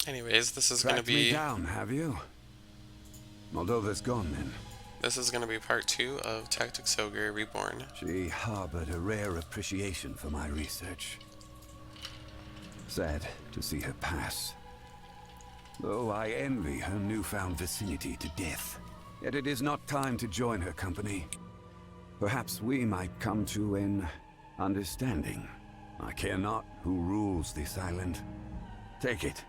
Anyways, this is Tracked me down, have you? Moldova's gone then. gonna be part 2 of Tactics Ogre Reborn. She harbored a rare appreciation for my research. Sad to see her pass. Though I envy her newfound vicinity to death. Yet it is not time to join her company. Perhaps we might come to an understanding. I care not who rules this island. Take it.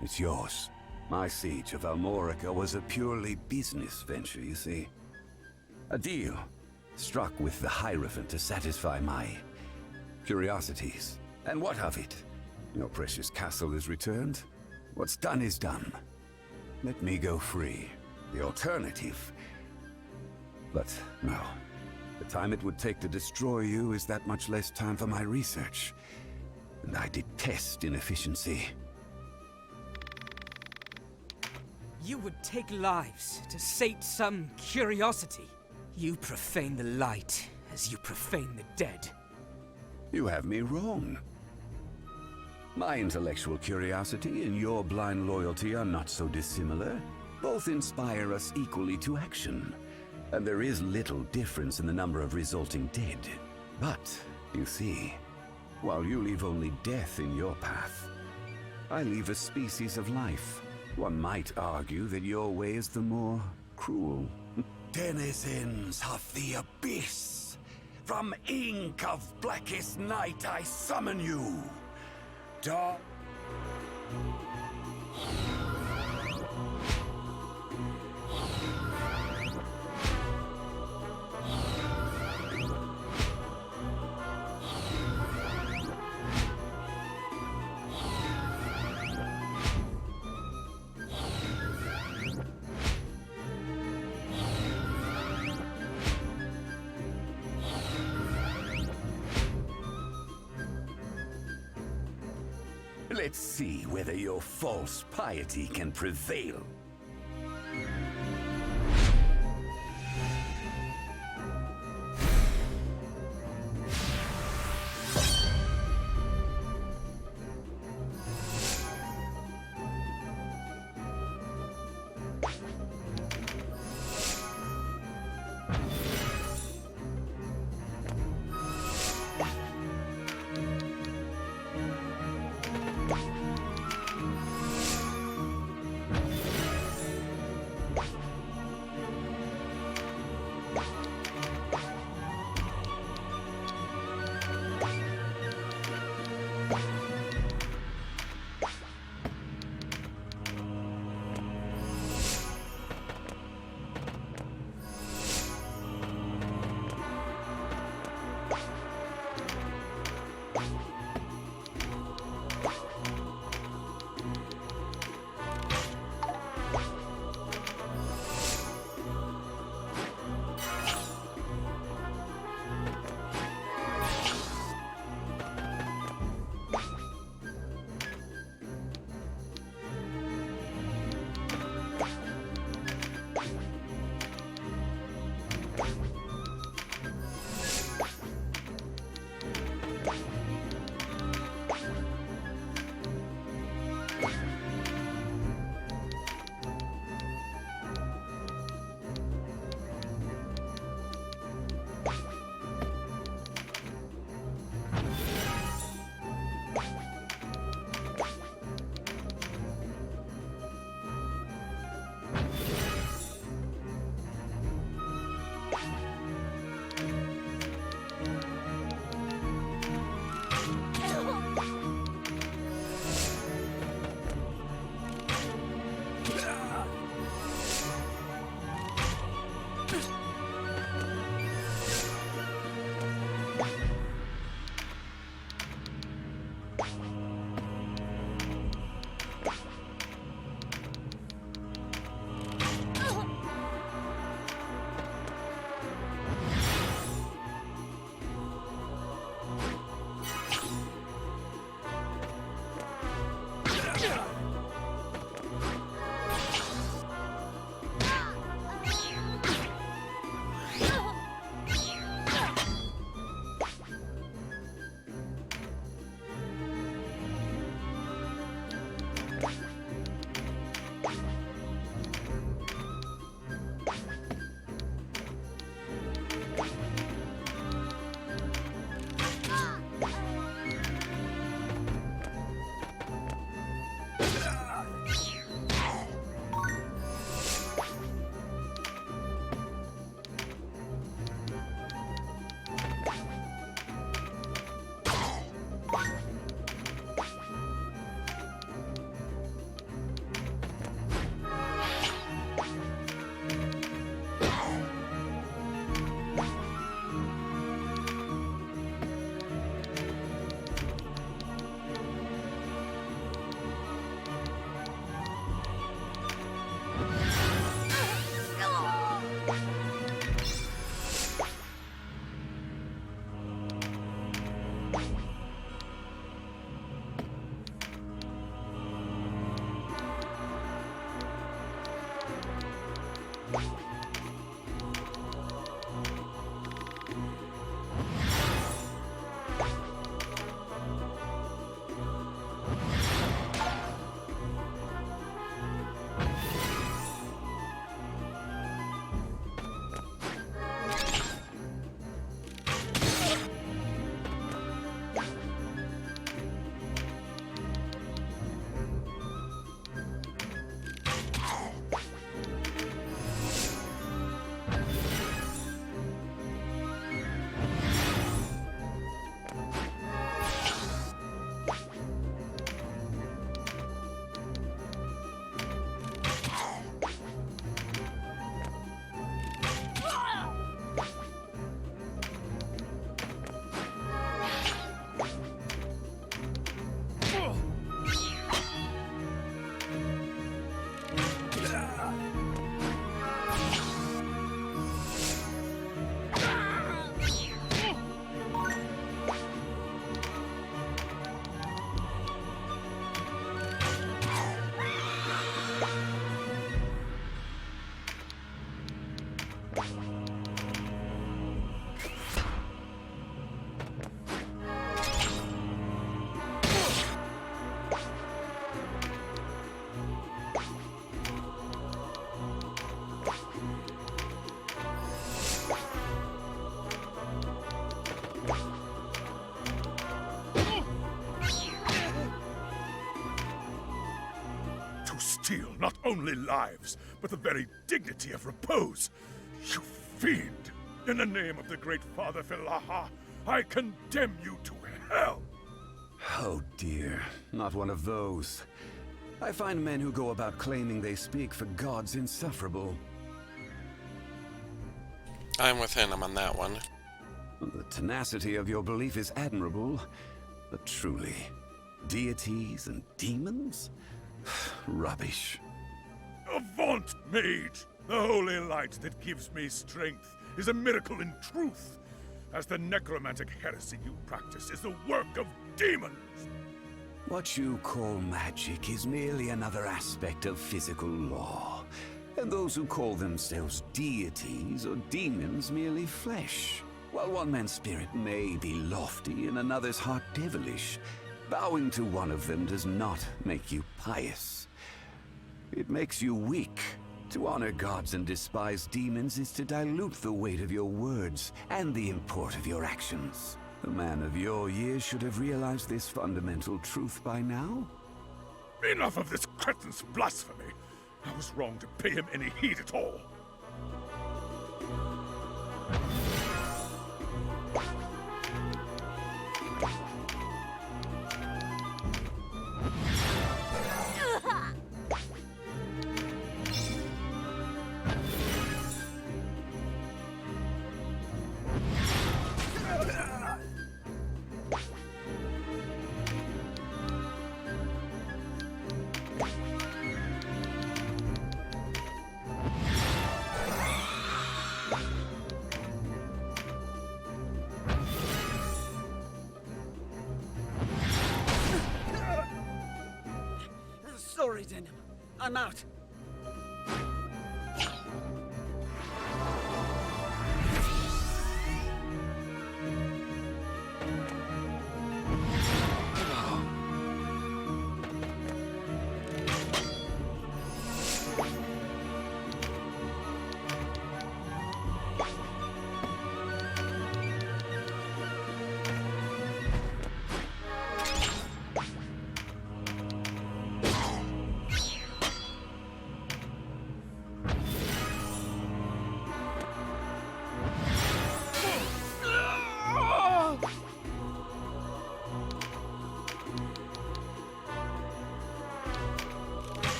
It's yours. My siege of Almorica was a purely business venture, you see. A deal struck with the Hierophant to satisfy my curiosities. And what of it? Your precious castle is returned. What's done is done. Let me go free. The alternative... But no. The time it would take to destroy you is that much less time for my research. And I detest inefficiency. You would take lives to sate some curiosity. You profane the light as you profane the dead. You have me wrong. My intellectual curiosity and your blind loyalty are not so dissimilar. Both inspire us equally to action. And there is little difference in the number of resulting dead. But, you see, while you leave only death in your path, I leave a species of life. One might argue that your way is the more cruel. Denizens of the Abyss! From ink of blackest night I summon you! Dark... Let's see whether your false piety can prevail. steal not only lives, but the very dignity of repose. You fiend! In the name of the great Father Philaha, I condemn you to hell! Oh dear, not one of those. I find men who go about claiming they speak for gods insufferable. I'm with him on that one. The tenacity of your belief is admirable, but truly, deities and demons? Rubbish. Avaunt, mage! The holy light that gives me strength is a miracle in truth, as the necromantic heresy you practice is the work of demons! What you call magic is merely another aspect of physical law, and those who call themselves deities or demons merely flesh. While one man's spirit may be lofty and another's heart devilish, bowing to one of them does not make you pious. It makes you weak. To honor gods and despise demons is to dilute the weight of your words and the import of your actions. A man of your years should have realized this fundamental truth by now. Enough of this cretin's blasphemy! I was wrong to pay him any heed at all. Sorry, Denim. I'm out.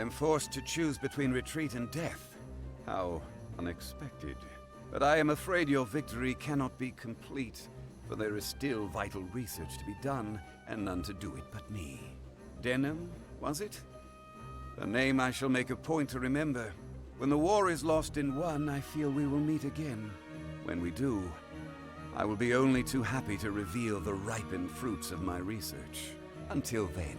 am forced to choose between retreat and death. How unexpected. But I am afraid your victory cannot be complete, for there is still vital research to be done, and none to do it but me. Denham, was it? A name I shall make a point to remember. When the war is lost and won, I feel we will meet again. When we do, I will be only too happy to reveal the ripened fruits of my research. Until then.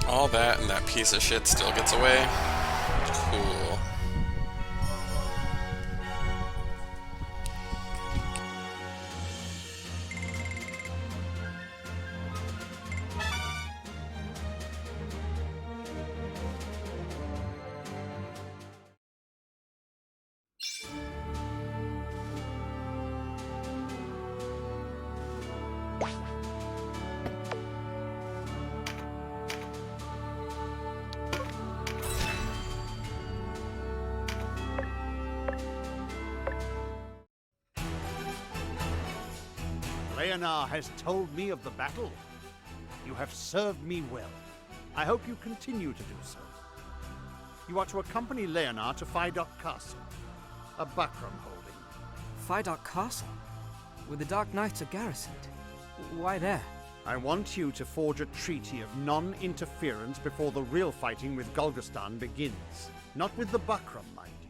All that and that piece of shit still gets away? Cool. Leonard has told me of the battle. You have served me well. I hope you continue to do so. You are to accompany Leonard to Fidok Castle, a Bakram holding. Fidok Castle? Where the Dark Knights are garrisoned? Why there? I want you to forge a treaty of non-interference before the real fighting with Golgastan begins. Not with the Bakram, mind you,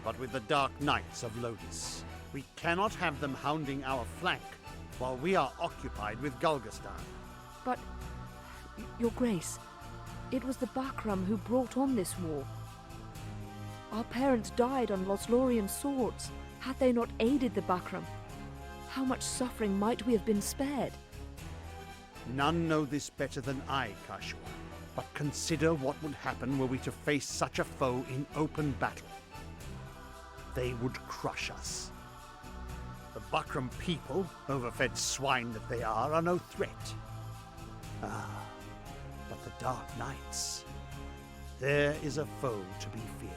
but with the Dark Knights of Lodis. We cannot have them hounding our flank while we are occupied with Golgastan. But, Your Grace, it was the Bakram who brought on this war. Our parents died on Loslorian swords. Had they not aided the Bakram, how much suffering might we have been spared? None know this better than I, Kashua. But consider what would happen were we to face such a foe in open battle. They would crush us. The Bakram people, overfed swine that they are no threat. Ah, but the Dark Knights. There is a foe to be feared,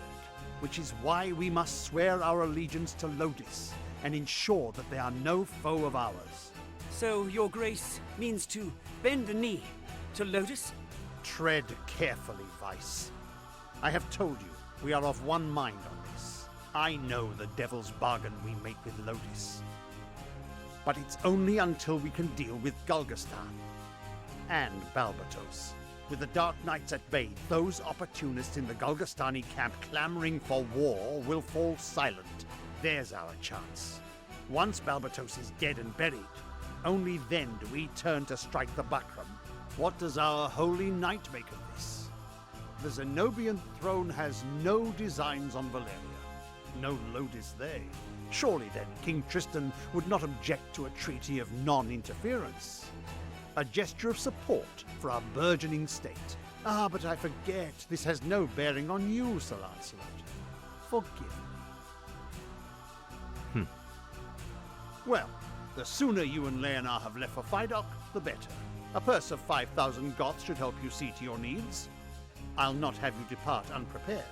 which is why we must swear our allegiance to Lodis and ensure that they are no foe of ours. So, Your Grace means to bend the knee to Lotus? Tread carefully, Vice. I have told you, we are of one mind on this. I know the devil's bargain we make with Lodis. But it's only until we can deal with Golgastan and Balbatos. With the Dark Knights at bay, those opportunists in the Golgastani camp clamoring for war will fall silent. There's our chance. Once Balbatos is dead and buried, only then do we turn to strike the Bakram. What does our holy knight make of this? The Zenobian throne has no designs on Valeria. No Lodis they. Surely then King Tristan would not object to a treaty of non-interference. A gesture of support for our burgeoning state. Ah, but I forget, this has no bearing on you, Sir Lancelot. Forgive me. Well, the sooner you and Leonard have left for Fidok, the better. A purse of 5,000 Goths should help you see to your needs. I'll not have you depart unprepared.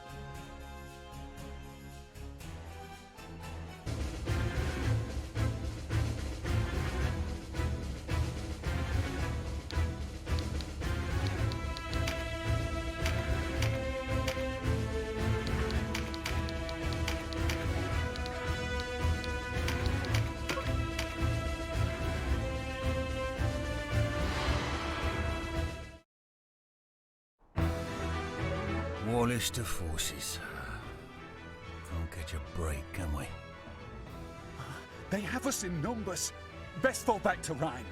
Wallace to forces. Can't catch a break, can we? They have us in numbers. Best fall back to Rhine.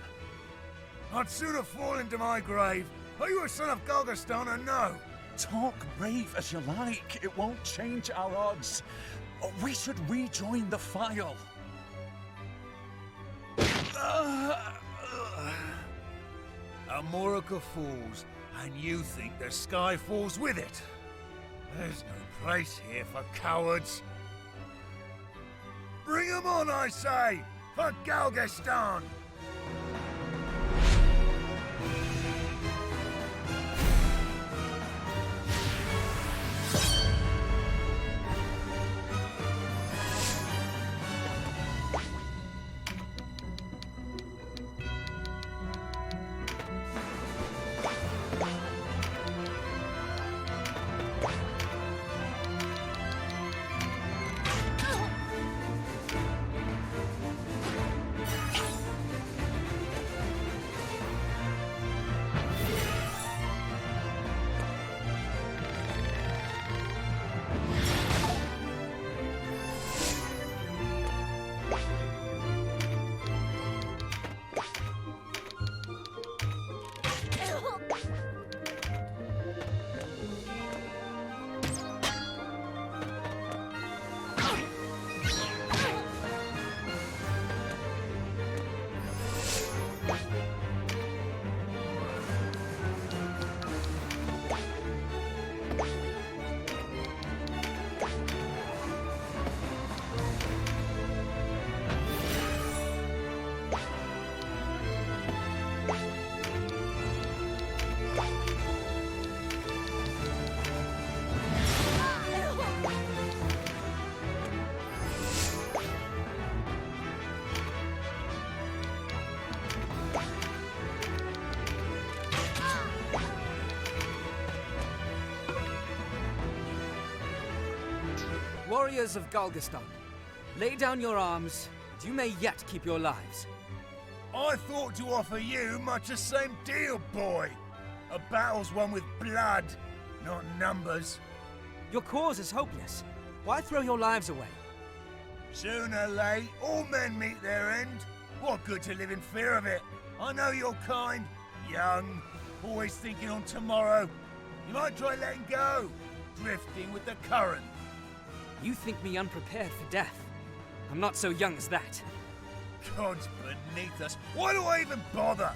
I'd sooner fall into my grave. Are you a son of Golgastan or no? Talk brave as you like. It won't change our odds. We should rejoin the file. Amorica falls, and you think the sky falls with it. There's no place here for cowards. Bring 'em on, I say, for Golgastan! Warriors of Galgaston, lay down your arms, and you may yet keep your lives. I thought to offer you much the same deal, boy. A battle's won with blood, not numbers. Your cause is hopeless. Why throw your lives away? Sooner or late, all men meet their end. What good to live in fear of it? I know you're kind, young, always thinking on tomorrow. You might try letting go, drifting with the current. You think me unprepared for death. I'm not so young as that. God's beneath us. Why do I even bother?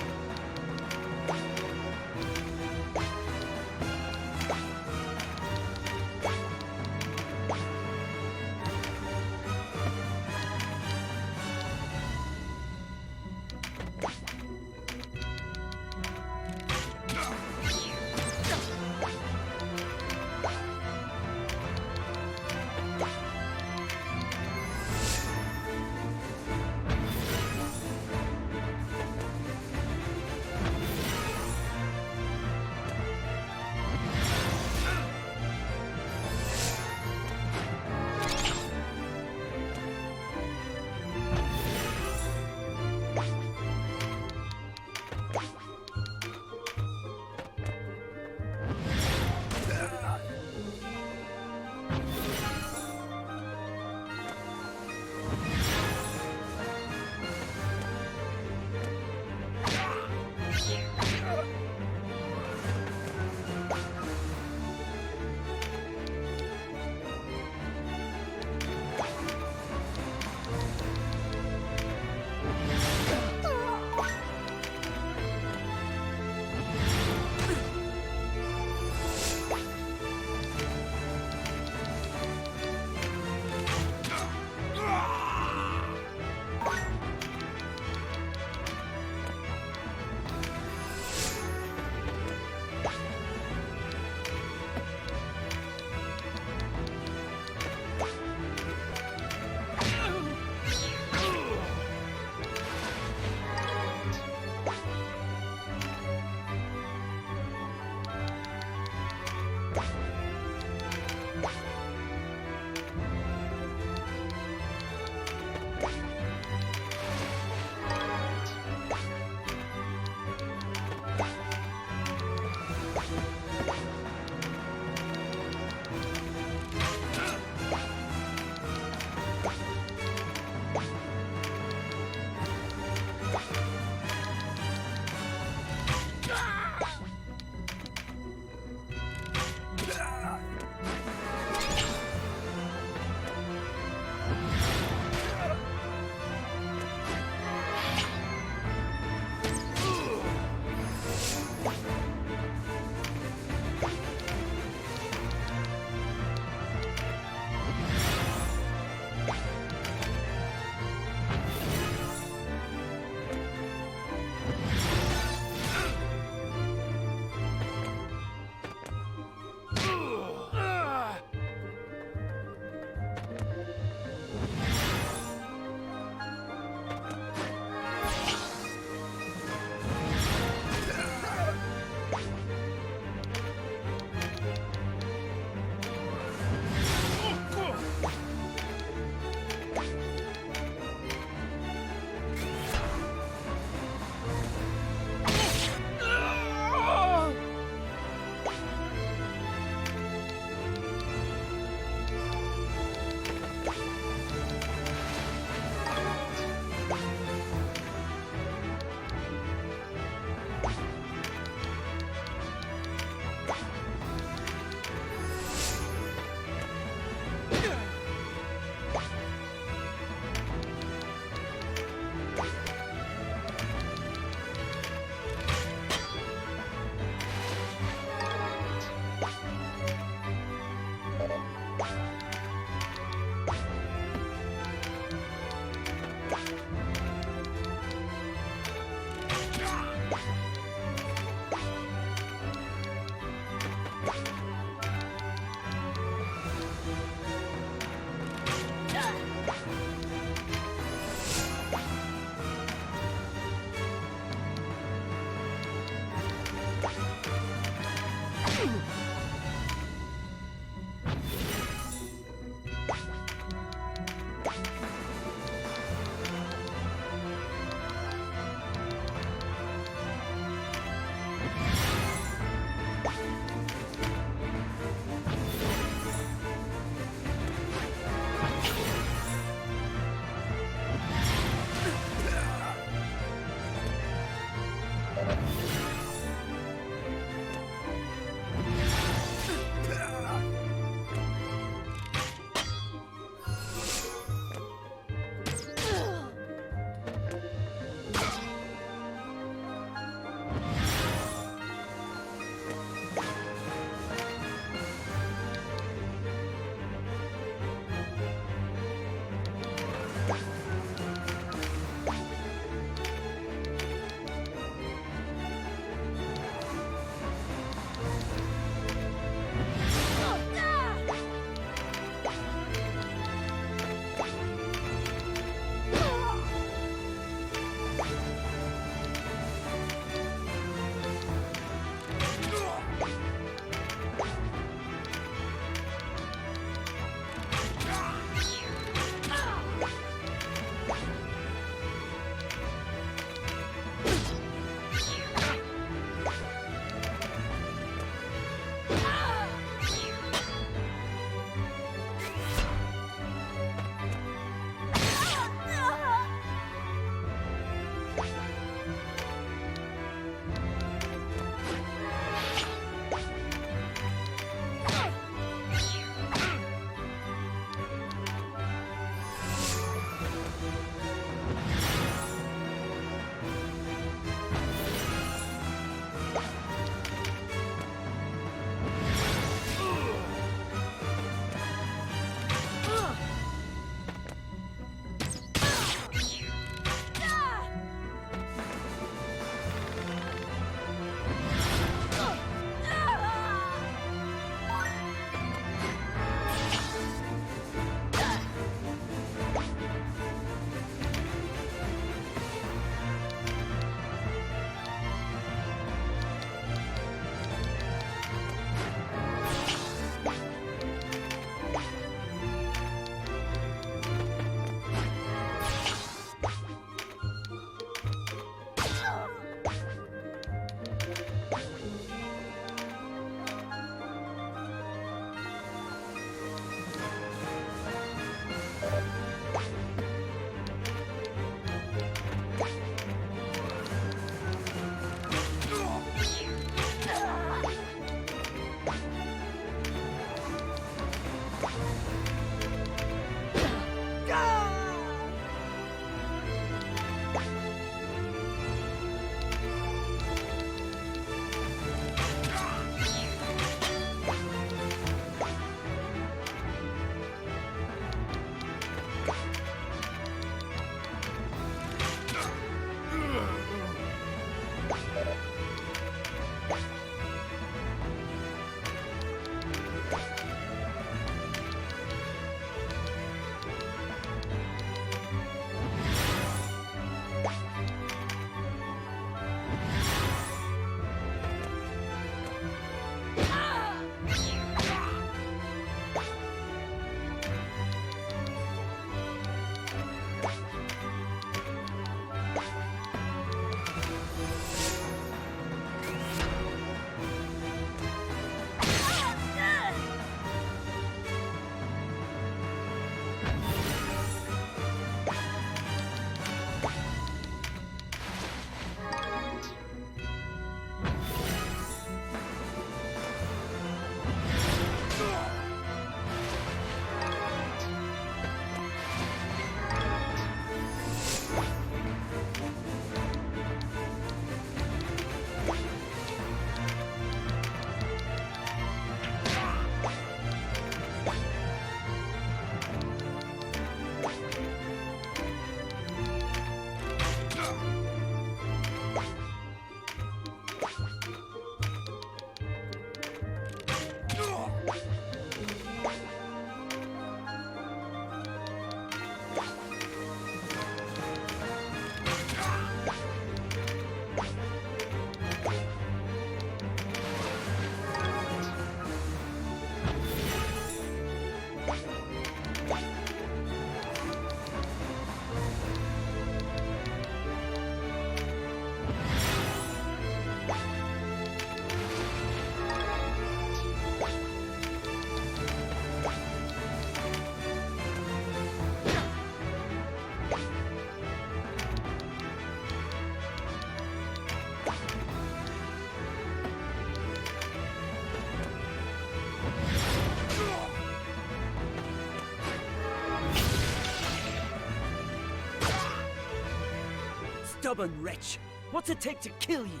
stubborn wretch. What's it take to kill you?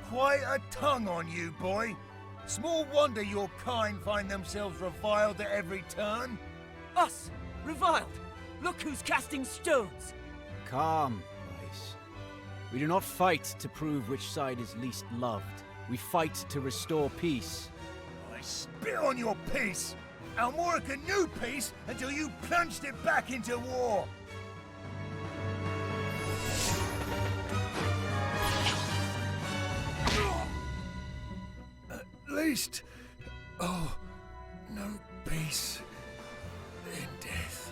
Quite a tongue on you, boy. Small wonder your kind find themselves reviled at every turn. Us? Reviled? Look who's casting stones! Calm, Vice. We do not fight to prove which side is least loved. We fight to restore peace. I spit on your peace! Almorica knew peace until you plunged it back into war! At least... oh, no peace in death.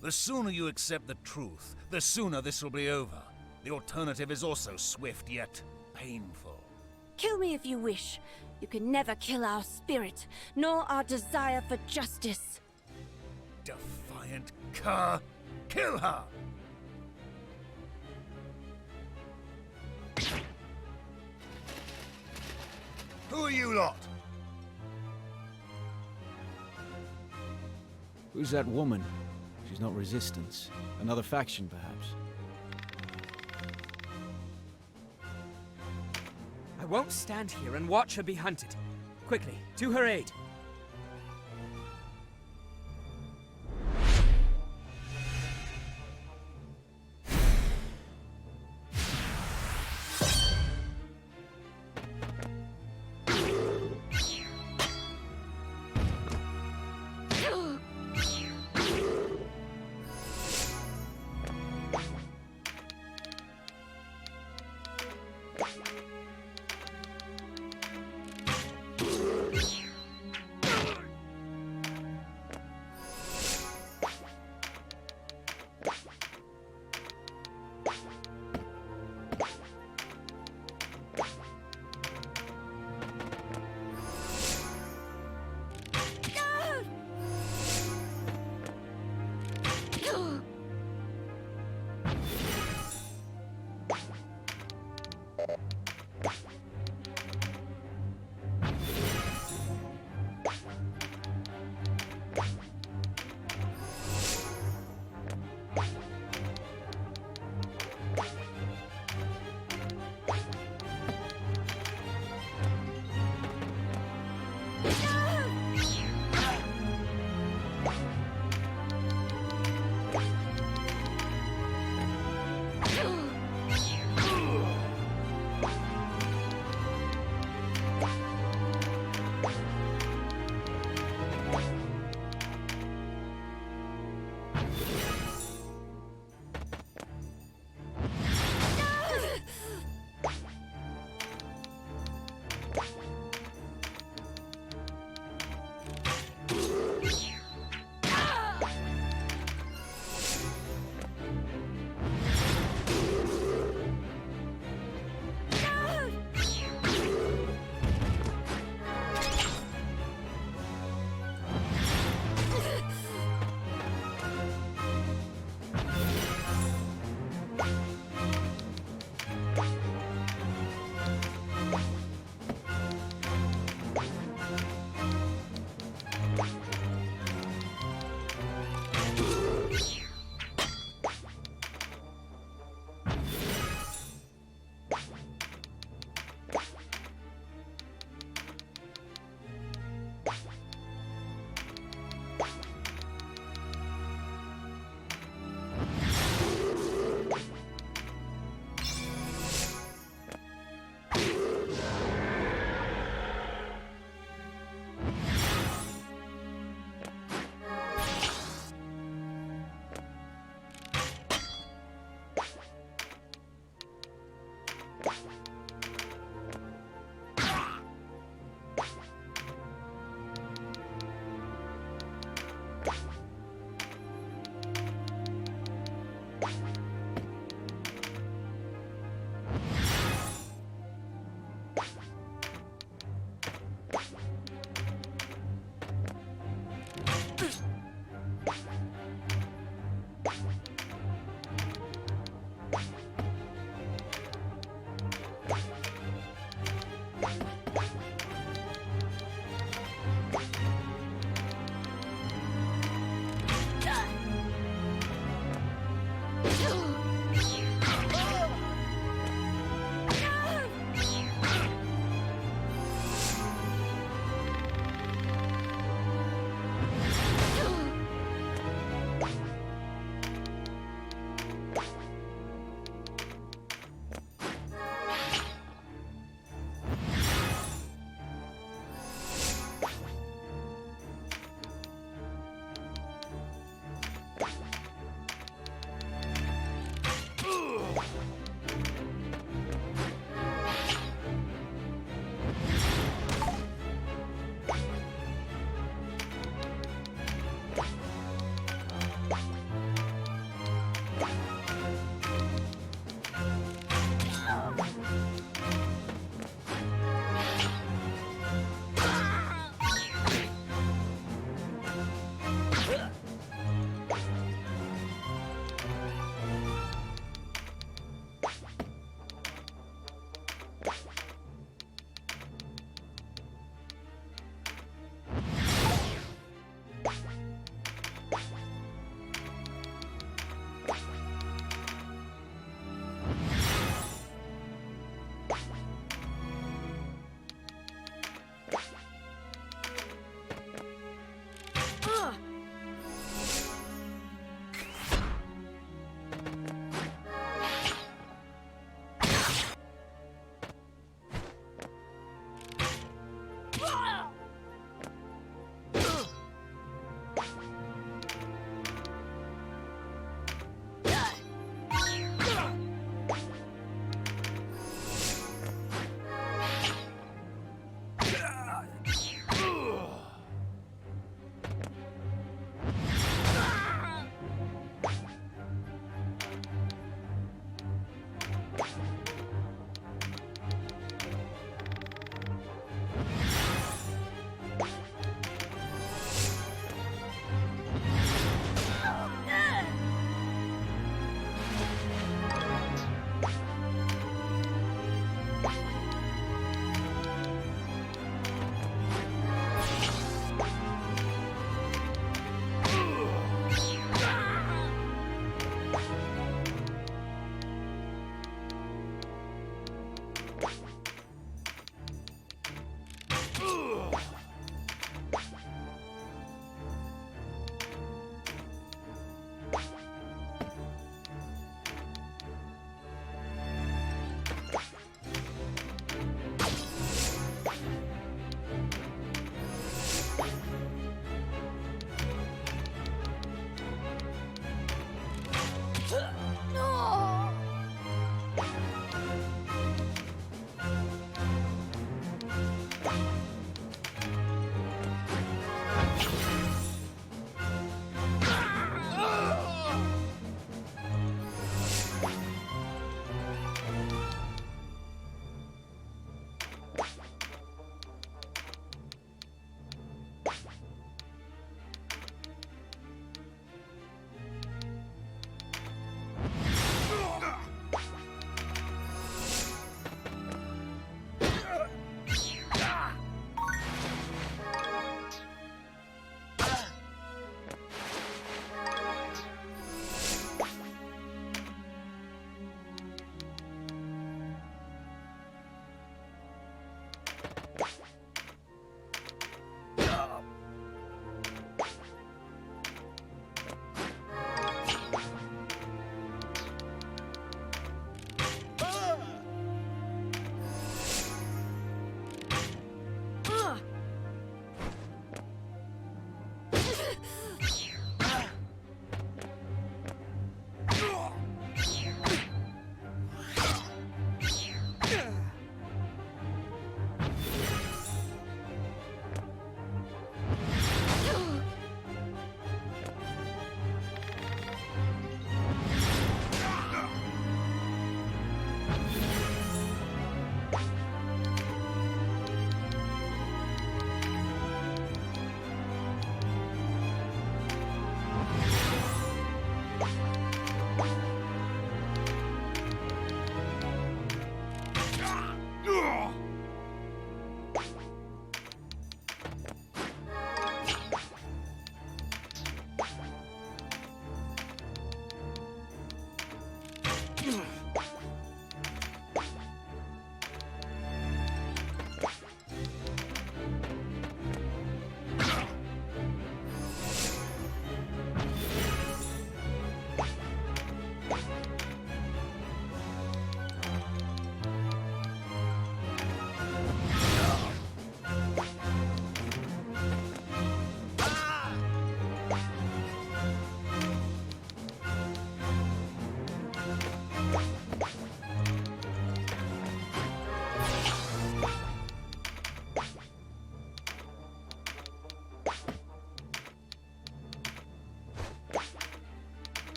The sooner you accept the truth, the sooner this will be over. The alternative is also swift yet painful. Kill me if you wish. You can never kill our spirit, nor our desire for justice. Defiant cur! Kill her! Who are you lot? Who's that woman? She's not resistance. Another faction, perhaps. I won't stand here and watch her be hunted. Quickly, to her aid.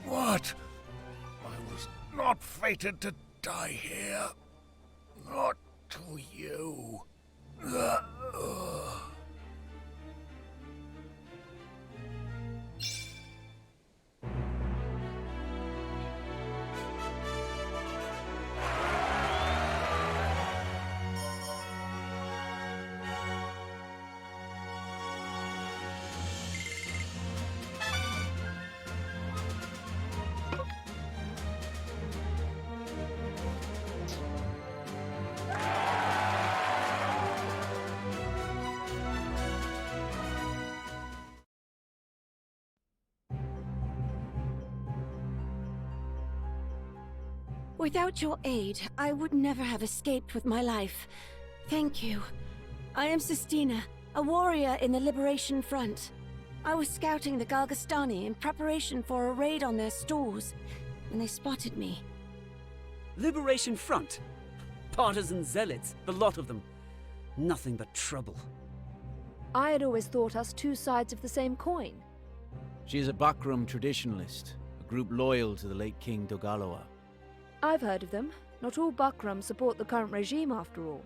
What? I was not fated to die here. Not to you. Without your aid, I would never have escaped with my life. Thank you. I am Sistina, a warrior in the Liberation Front. I was scouting the Galgastani in preparation for a raid on their stores when they spotted me. Liberation Front? Partisan zealots, the lot of them. Nothing but trouble. I had always thought us two sides of the same coin. She is a Bakram traditionalist, a group loyal to the late King Dogaloa. I've heard of them. Not all Bakram support the current regime, after all.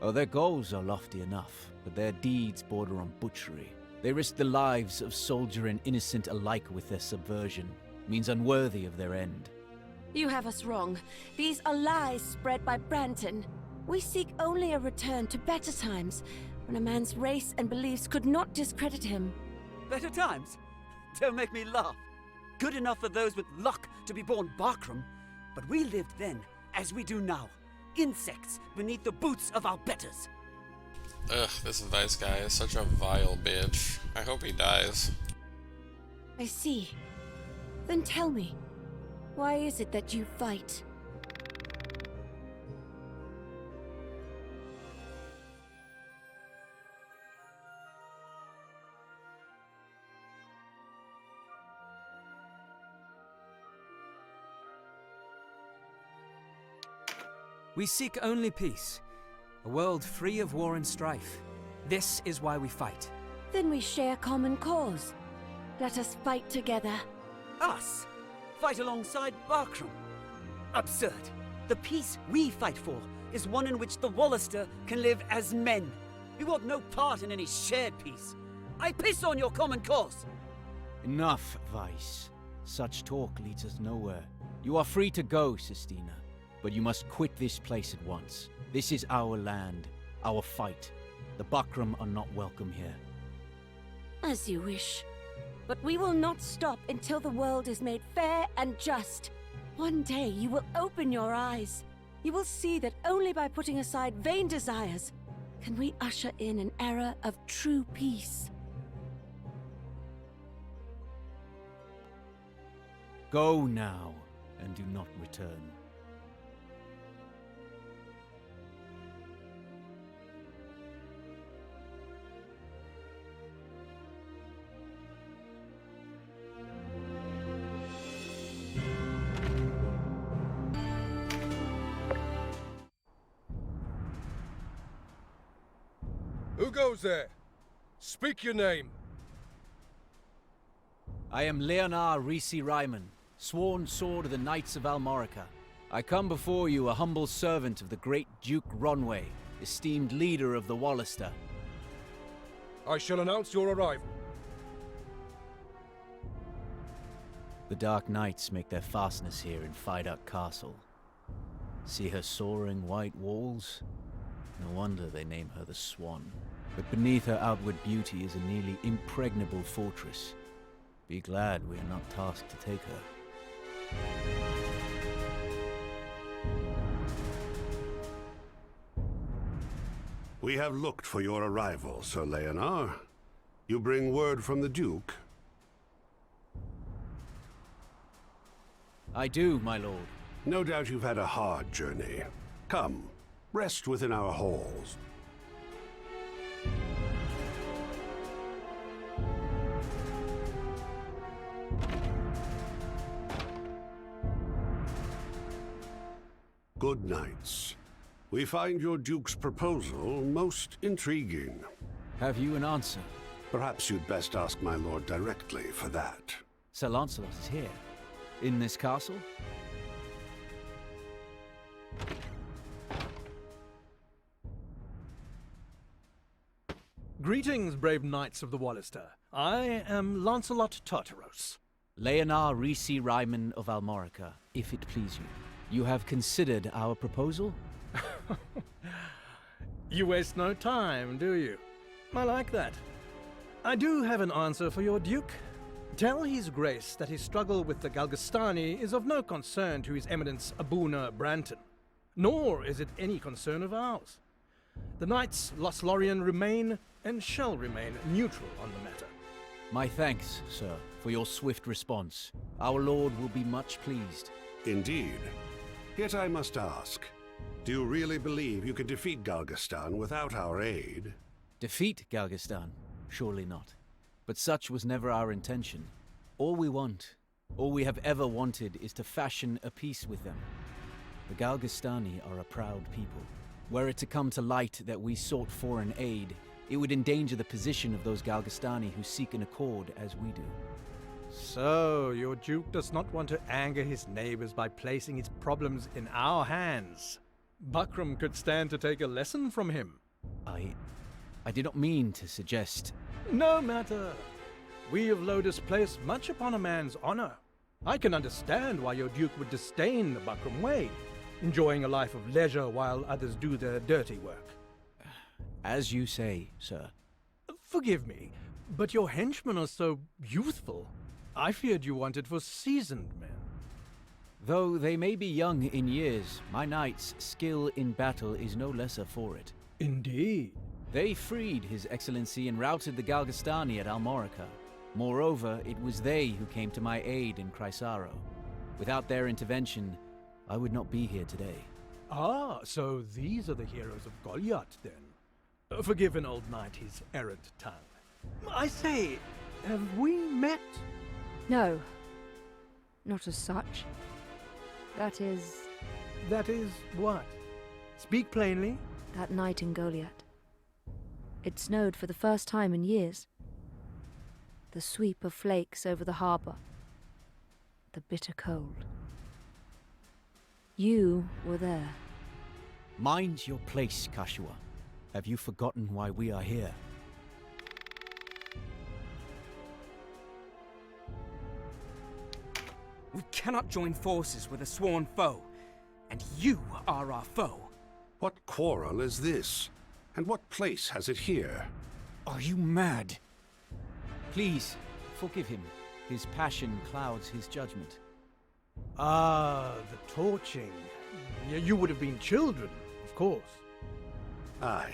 Oh, their goals are lofty enough, but their deeds border on butchery. They risk the lives of soldier and innocent alike with their subversion. Means unworthy of their end. You have us wrong. These are lies spread by Branton. We seek only a return to better times, when a man's race and beliefs could not discredit him. Better times? Don't make me laugh. Good enough for those with luck to be born Bakram. But we lived then, as we do now. Insects beneath the boots of our betters. Ugh, this Vice guy is such a vile bitch. I hope he dies. I see. Then tell me, why is it that you fight? We seek only peace. A world free of war and strife. This is why we fight. Then we share common cause. Let us fight together. Us? Fight alongside Barkram? Absurd. The peace we fight for is one in which the Wallister can live as men. We want no part in any shared peace. I piss on your common cause! Enough, Vice. Such talk leads us nowhere. You are free to go, Sistina. But you must quit this place at once. This is our land, our fight. The Bakram are not welcome here. As you wish. But we will not stop until the world is made fair and just. One day you will open your eyes. You will see that only by putting aside vain desires can we usher in an era of true peace. Go now, and do not return. Who goes there? Speak your name. I am Leonar Risi Ryman, sworn sword of the Knights of Almorica. I come before you a humble servant of the great Duke Ronway, esteemed leader of the Wallister. I shall announce your arrival. The Dark Knights make their fastness here in Fiduk Castle. See her soaring white walls? No wonder they name her the Swan. But beneath her outward beauty is a nearly impregnable fortress. Be glad we are not tasked to take her. We have looked for your arrival, Sir Leonard. You bring word from the Duke? I do, my lord. No doubt you've had a hard journey. Come, rest within our halls. Good nights. We find your Duke's proposal most intriguing. Have you an answer? Perhaps you'd best ask my lord directly for that. Sir Lancelot is here. In this castle? Greetings, brave knights of the Wallister. I am Lancelot Tartaros. Leonard Risi Ryman of Almorica, if it please you. You have considered our proposal? You waste no time, do you? I like that. I do have an answer for your Duke. Tell His Grace that his struggle with the Galgastani is of no concern to His Eminence Abuna Branton, nor is it any concern of ours. The Knights Lothlorien remain and shall remain neutral on the matter. My thanks, sir, for your swift response. Our lord will be much pleased. Indeed. Yet I must ask, do you really believe you can defeat Galgastan without our aid? Defeat Galgastan? Surely not. But such was never our intention. All we want, all we have ever wanted, is to fashion a peace with them. The Galgastani are a proud people. Were it to come to light that we sought foreign aid, it would endanger the position of those Galgastani who seek an accord as we do. So, your Duke does not want to anger his neighbors by placing his problems in our hands. Buckram could stand to take a lesson from him. I did not mean to suggest... No matter. We of Lodis place much upon a man's honor. I can understand why your Duke would disdain the Buckram way, enjoying a life of leisure while others do their dirty work. As you say, sir. Forgive me, but your henchmen are so youthful. I feared you wanted for seasoned men. Though they may be young in years, my knights' skill in battle is no lesser for it. Indeed. They freed His Excellency and routed the Galgastani at Almorica. Moreover, it was they who came to my aid in Chrysaro. Without their intervention, I would not be here today. Ah, so these are the heroes of Goliath, then. Forgive an old knight his errant tongue. I say, have we met? No. Not as such. That is... That is what? Speak plainly. That night in Goliath. It snowed for the first time in years. The sweep of flakes over the harbor. The bitter cold. You were there. Mind your place, Kashua. Have you forgotten why we are here? We cannot join forces with a sworn foe, and you are our foe. What quarrel is this? And what place has it here? Are you mad? Please, forgive him. His passion clouds his judgment. Ah, the torching. You would have been children, of course. Aye.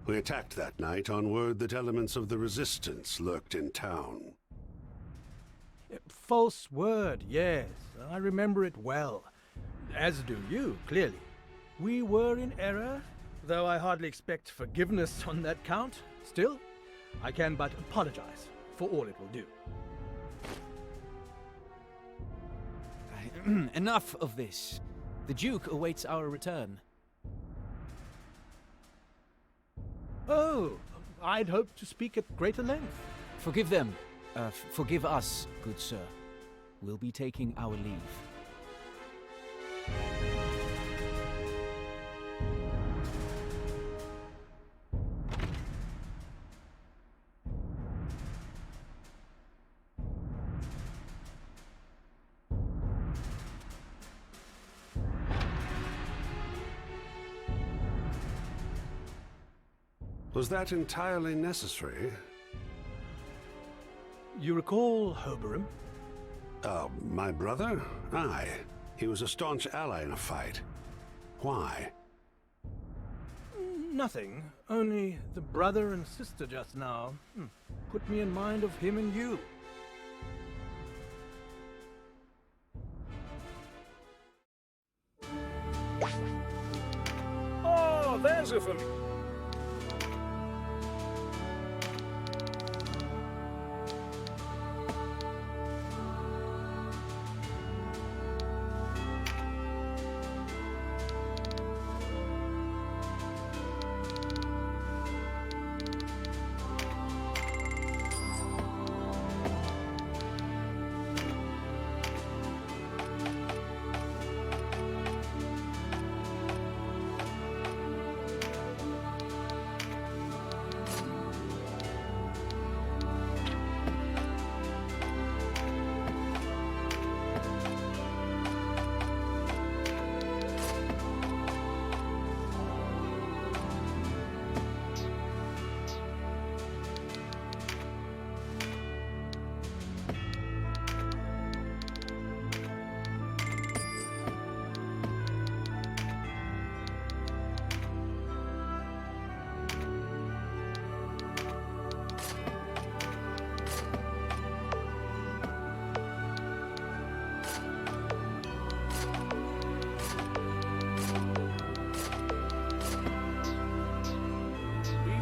We attacked that night on word that elements of the Resistance lurked in town. False word, yes. I remember it well. As do you, clearly. We were in error, though I hardly expect forgiveness on that count. Still, I can but apologize for all it will do. Enough of this. The Duke awaits our return. Oh, I'd hoped to speak at greater length. Forgive them. Forgive us, good sir. We'll be taking our leave. Was that entirely necessary? You recall Hoberim? My brother? Aye. He was a staunch ally in a fight. Why? Nothing. Only the brother and sister just now. Put me in mind of him and you. Oh, there's a familiar.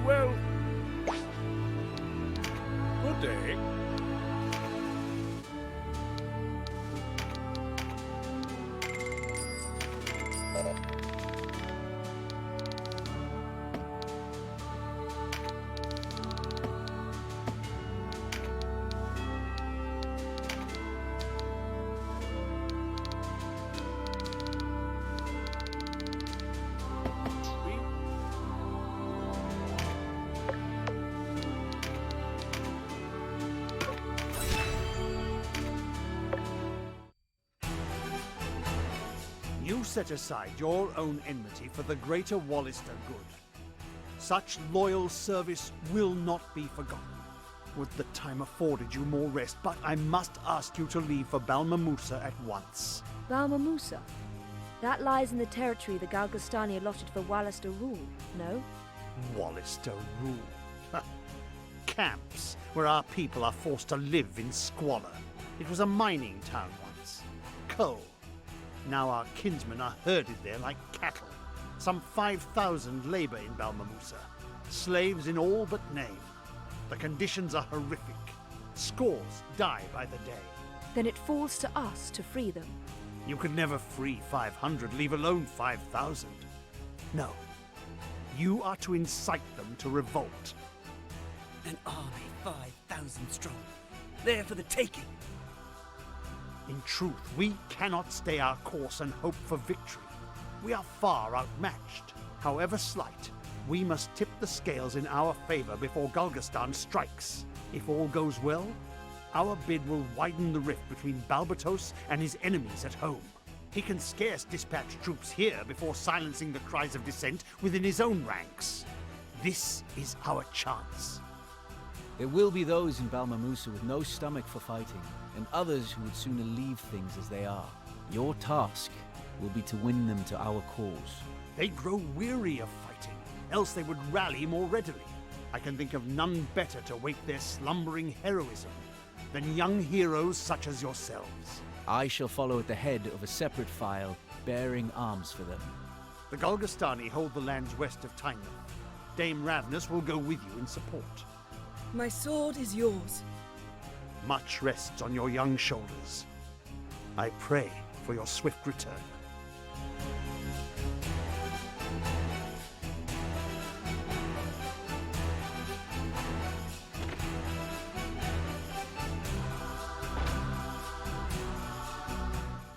Well, good day. You set aside your own enmity for the greater Wallister good. Such loyal service will not be forgotten. Would the time afforded you more rest, but I must ask you to leave for Balmamusa at once. Balmamusa? That lies in the territory the Galgastani allotted for Wallister rule, no? Wallister rule? Camps, where our people are forced to live in squalor. It was a mining town once. Coal. Now our kinsmen are herded there like cattle. Some 5,000 labor in Balmamusa. Slaves in all but name. The conditions are horrific. Scores die by the day. Then it falls to us to free them. You could never free 500, leave alone 5,000. No. You are to incite them to revolt. An army 5,000 strong. There for the taking. In truth, we cannot stay our course and hope for victory. We are far outmatched. However slight, we must tip the scales in our favor before Galgastan strikes. If all goes well, our bid will widen the rift between Balbatos and his enemies at home. He can scarce dispatch troops here before silencing the cries of dissent within his own ranks. This is our chance. There will be those in Balmamusa with no stomach for fighting, and others who would sooner leave things as they are. Your task will be to win them to our cause. They grow weary of fighting, else they would rally more readily. I can think of none better to wake their slumbering heroism than young heroes such as yourselves. I shall follow at the head of a separate file, bearing arms for them. The Galgastani hold the lands west of Tynemouth. Dame Ravnus will go with you in support. My sword is yours. Much rests on your young shoulders. I pray for your swift return.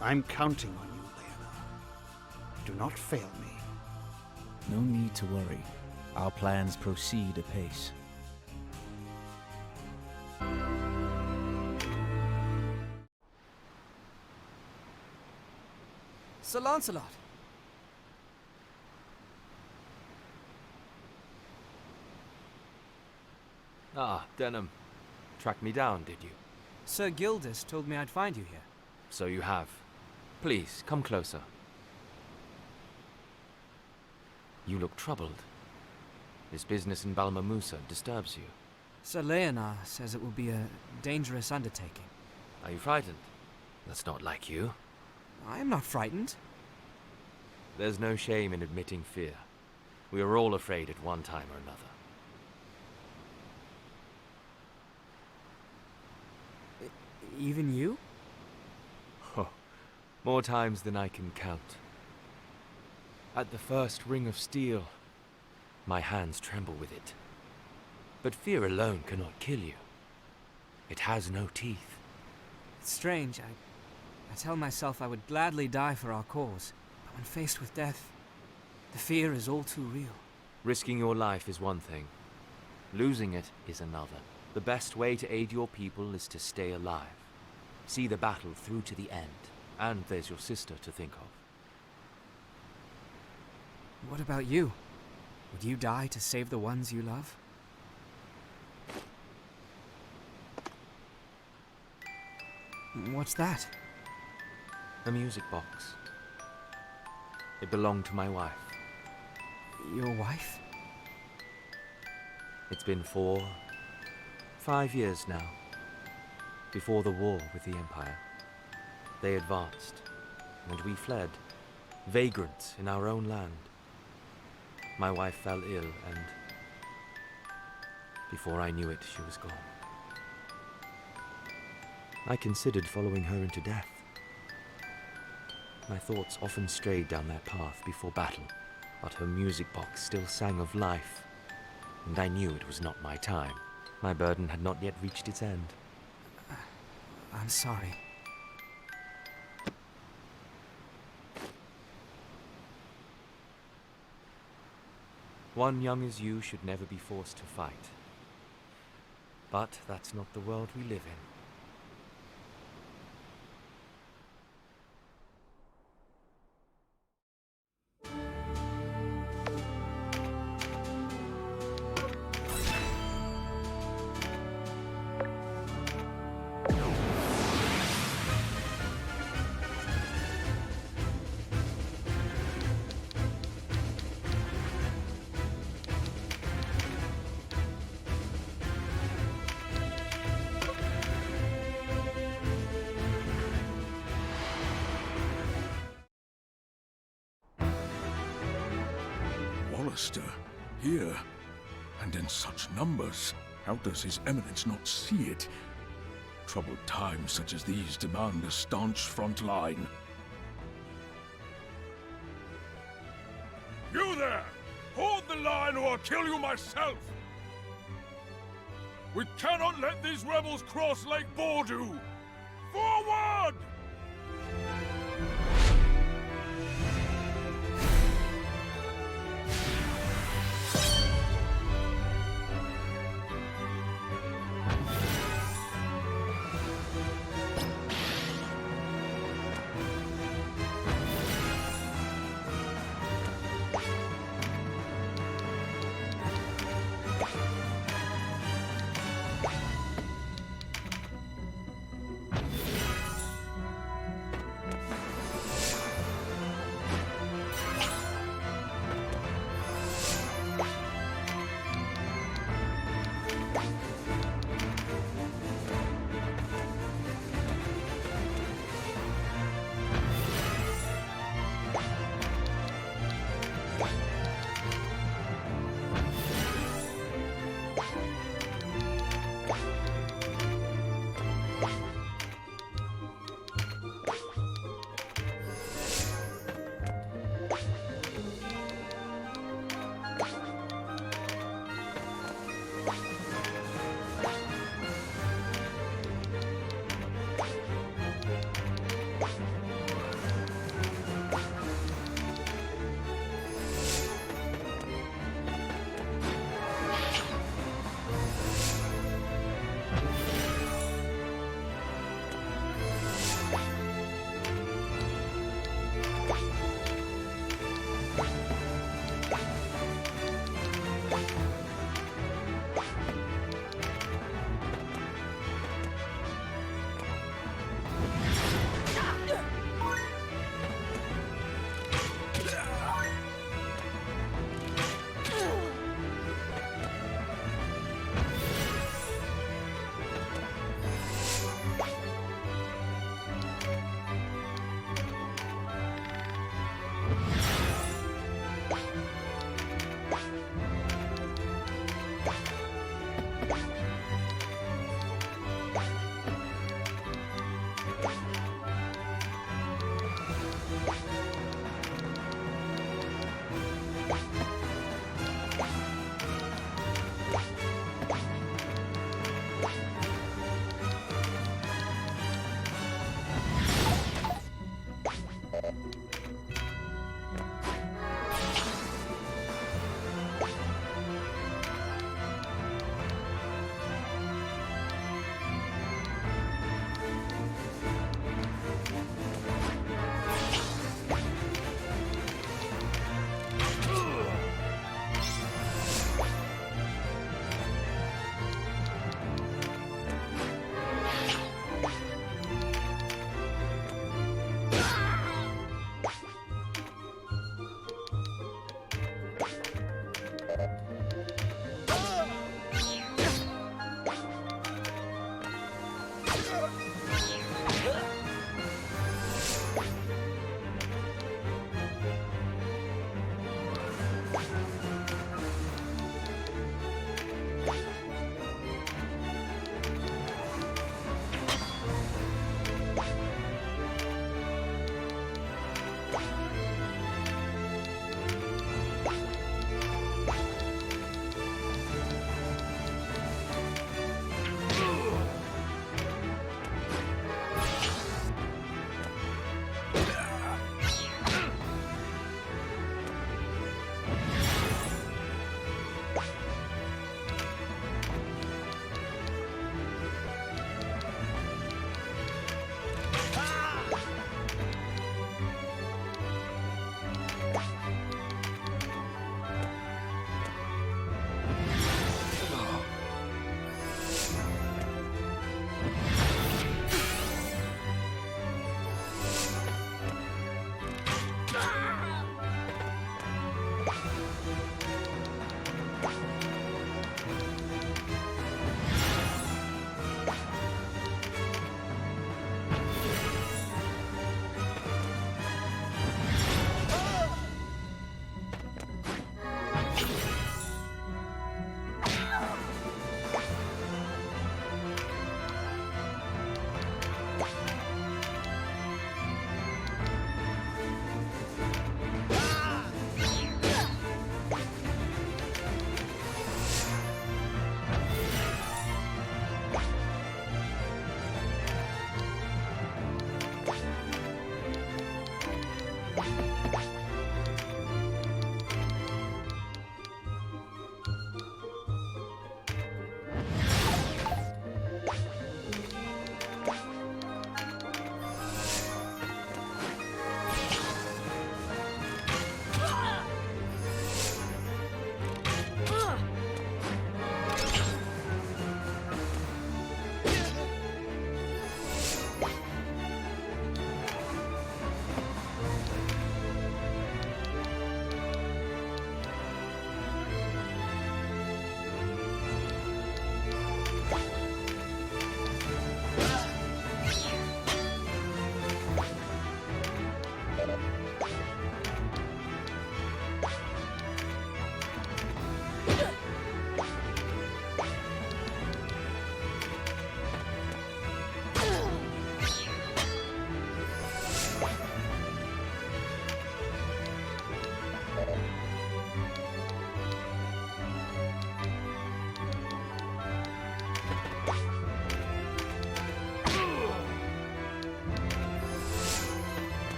I'm counting on you, Leonor. Do not fail me. No need to worry. Our plans proceed apace. Sir Lancelot. Ah, Denham. Tracked me down, did you? Sir Gildas told me I'd find you here. So you have. Please, come closer. You look troubled. This business in Balmamusa disturbs you. Sir Leonar says it will be a dangerous undertaking. Are you frightened? That's not like you. I am not frightened. There's no shame in admitting fear. We are all afraid at one time or another. Even you? Oh, more times than I can count. At the first ring of steel, my hands tremble with it. But fear alone cannot kill you. It has no teeth. It's strange. I tell myself I would gladly die for our cause, but when faced with death, the fear is all too real. Risking your life is one thing. Losing it is another. The best way to aid your people is to stay alive. See the battle through to the end. And there's your sister to think of. What about you? Would you die to save the ones you love? What's that? A music box. It belonged to my wife. Your wife? It's been 5 years now. Before the war with the Empire. They advanced, and we fled, vagrants in our own land. My wife fell ill, and before I knew it, she was gone. I considered following her into death. My thoughts often strayed down that path before battle, but her music box still sang of life, and I knew it was not my time. My burden had not yet reached its end. I'm sorry. One young as you should never be forced to fight. But that's not the world we live in. Here, and in such numbers. How does His Eminence not see it? Troubled times such as these demand a staunch front line. You there! Hold the line or I'll kill you myself! We cannot let these rebels cross Lake Bordu! Forward!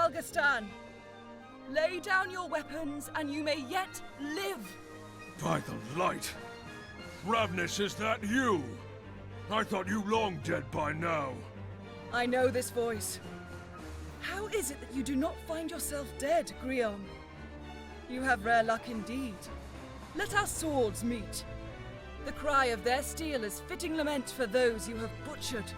Galgastan! Lay down your weapons and you may yet live! By the light! Ravnus, is that you? I thought you long dead by now. I know this voice. How is it that you do not find yourself dead, Grion? You have rare luck indeed. Let our swords meet. The cry of their steel is fitting lament for those you have butchered.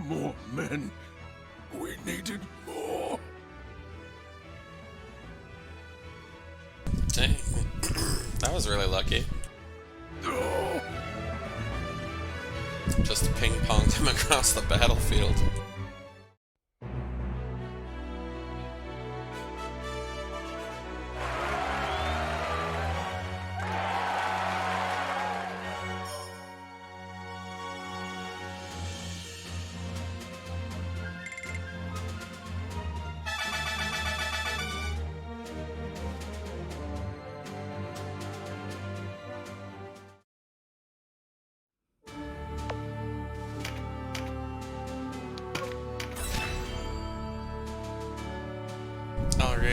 More men. We needed more. Dang. That was really lucky. Just ping-ponged him across the battlefield.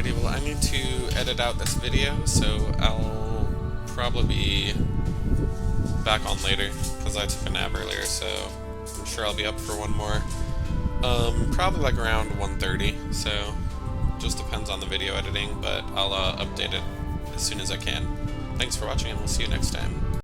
Alrighty, well I need to edit out this video, so I'll probably be back on later, because I took a nap earlier, so I'm sure I'll be up for one more. Probably like around 1:30, so just depends on the video editing, but I'll update it as soon as I can. Thanks for watching, and we'll see you next time.